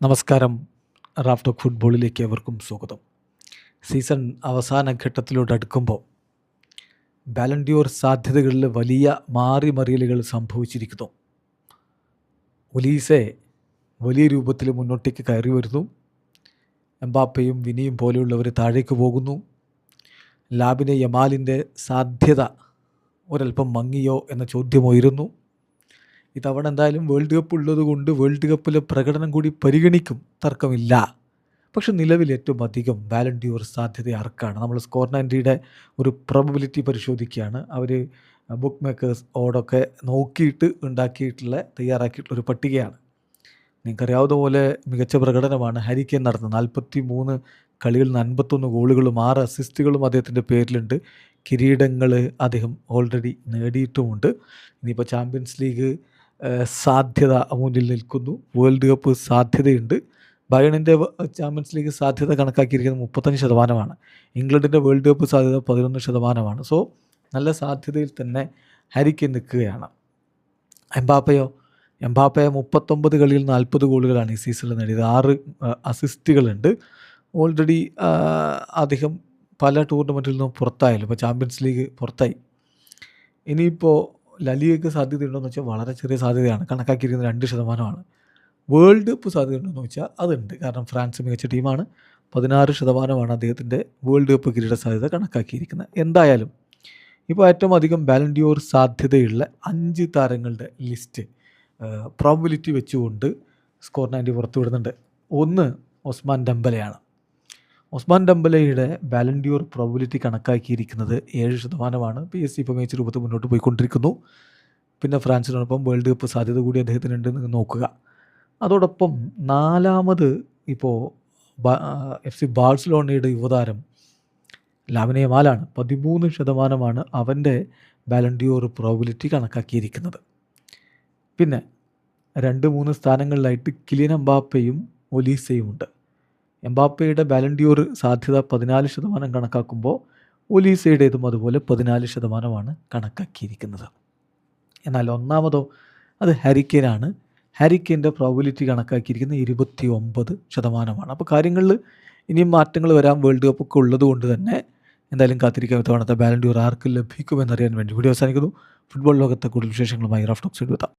നമസ്കാരം. Raf talk ഫുട്ബോളിലേക്ക് ഏവർക്കും സ്വാഗതം. സീസൺ അവസാന ഘട്ടത്തിലോട്ട് അടുക്കുമ്പോൾ ബാലൺ ഡിയോർ സാധ്യതകളിൽ വലിയ മാറിമറിയലുകൾ സംഭവിച്ചിരിക്കുന്നു. ഒലീസെ വലിയ രൂപത്തിൽ മുന്നോട്ടേക്ക് കയറി വരുന്നു. എംബാപ്പയും വിനിയും പോലെയുള്ളവർ താഴേക്ക് പോകുന്നു. ലാമിനെ യമാലിൻ്റെ സാധ്യത ഒരല്പം മങ്ങിയോ എന്ന ചോദ്യം ഉയരുന്നു. ഇത്തവണ എന്തായാലും വേൾഡ് കപ്പ് ഉള്ളത് കൊണ്ട് വേൾഡ് കപ്പിലെ പ്രകടനം കൂടി പരിഗണിക്കും, തർക്കമില്ല. പക്ഷെ നിലവിൽ ഏറ്റവും അധികം ബാലൺ ഡിയോർ സാധ്യത ആർക്കാണ്? നമ്മൾ സ്കോർ 90യുടെ ഒരു പ്രോബബിലിറ്റി പരിശോധിക്കുകയാണ്. അവർ ബുക്ക് മേക്കേഴ്സ് ഓടൊക്കെ നോക്കിയിട്ട് തയ്യാറാക്കിയിട്ടുള്ള ഒരു പട്ടികയാണ്. നിങ്ങൾക്കറിയാവുന്ന പോലെ മികച്ച പ്രകടനമാണ് ഹാരി കെയ്ൻ നടത്തുന്നത്. 43 കളികളിൽ നിന്ന് 51 ഗോളുകളും 6 അസിസ്റ്റുകളും അദ്ദേഹത്തിൻ്റെ പേരിലുണ്ട്. കിരീടങ്ങൾ അദ്ദേഹം ഓൾറെഡി നേടിയിട്ടുമുണ്ട്. ഇനിയിപ്പോൾ ചാമ്പ്യൻസ് ലീഗ് സാധ്യത മുന്നിൽ നിൽക്കുന്നു. വേൾഡ് കപ്പ് സാധ്യതയുണ്ട്. ബയേണിൻ്റെ ചാമ്പ്യൻസ് ലീഗ് സാധ്യത കണക്കാക്കിയിരിക്കുന്നത് 35%. ഇംഗ്ലണ്ടിൻ്റെ വേൾഡ് കപ്പ് സാധ്യത 11%. സോ നല്ല സാധ്യതയിൽ തന്നെ ഹാരി കെയ്ൻ നിൽക്കുകയാണ്. എംബാപ്പയെ 39 കളിയിൽ 40 ഗോളുകളാണ് ഈ സീസണിൽ നേടിയത്. 6 അസിസ്റ്റുകളുണ്ട്. ഓൾറെഡി അദ്ദേഹം പല ടൂർണമെൻറ്റിൽ നിന്നും പുറത്തായാലും ഇപ്പോൾ ചാമ്പ്യൻസ് ലീഗ് പുറത്തായി. ഇനിയിപ്പോൾ ലലിഗയ്ക്ക് സാധ്യതയുണ്ടോയെന്ന് വെച്ചാൽ വളരെ ചെറിയ സാധ്യതയാണ്, കണക്കാക്കിയിരിക്കുന്നത് 2%. വേൾഡ് കപ്പ് സാധ്യതയുണ്ടോയെന്ന് വെച്ചാൽ അതുണ്ട്. കാരണം ഫ്രാൻസ് മികച്ച ടീമാണ്. 16% അദ്ദേഹത്തിൻ്റെ വേൾഡ് കപ്പ് കിരീട സാധ്യത കണക്കാക്കിയിരിക്കുന്നത്. എന്തായാലും ഇപ്പോൾ ഏറ്റവും അധികം ബാലൺ ഡിയോർ സാധ്യതയുള്ള 5 താരങ്ങളുടെ ലിസ്റ്റ് പ്രോബബിലിറ്റി വെച്ചുകൊണ്ട് സ്കോർ 90 പുറത്തുവിടുന്നുണ്ട്. ഒന്ന് ഒസ്മാൻ ഡെംബലയാണ്. ഒസ്മാൻ ഡെംബലയുടെ ബാലൺ ഡിയോർ പ്രോബബിലിറ്റി കണക്കാക്കിയിരിക്കുന്നത് 7%. PSG ഇപ്പോൾ മികച്ച രൂപത്തിൽ മുന്നോട്ട് പോയിക്കൊണ്ടിരിക്കുന്നു. പിന്നെ ഫ്രാൻസിനോടൊപ്പം വേൾഡ് കപ്പ് സാധ്യത കൂടി അദ്ദേഹത്തിനുണ്ടെന്ന് നോക്കുക. അതോടൊപ്പം 4ാമത് ഇപ്പോൾ FC ബാഴ്സലോണയുടെ യുവതാരം ലാമിനെ യമാലാണ്. 13% അവൻ്റെ ബാലൺ ഡിയോർ പ്രോബബിലിറ്റി കണക്കാക്കിയിരിക്കുന്നത്. പിന്നെ 2-3 സ്ഥാനങ്ങളിലായിട്ട് കിലിയൻ എംബാപ്പയും ഒലീസയും ഉണ്ട്. എംബാപ്പയുടെ ബാലൺ ഡിയോർ സാധ്യത 14% കണക്കാക്കുമ്പോൾ ഒലീസയുടേതും അതുപോലെ 14% കണക്കാക്കിയിരിക്കുന്നത്. എന്നാൽ ഒന്നാമതോ അത് ഹാരി കെയ്നാണ്. ഹാരി കെയ്ൻ്റെ പ്രോബബിലിറ്റി കണക്കാക്കിയിരിക്കുന്നത് 29%. അപ്പോൾ കാര്യങ്ങളിൽ ഇനിയും മാറ്റങ്ങൾ വരാൻ വേൾഡ് കപ്പൊക്കെ ഉള്ളത് കൊണ്ട് തന്നെ എന്തായാലും കാത്തിരിക്കാൻ തവണത്തെ ബാലൺ ഡിയോർ ആർക്ക് ലഭിക്കുമെന്നറിയാൻ വേണ്ടി വീഡിയോ അവസാനിക്കുന്നു. ഫുട്ബോൾ ലോകത്തെ കൂടുതൽ വിശേഷങ്ങളുമായി റാഫ് ടോക്സ് എടുത്താം.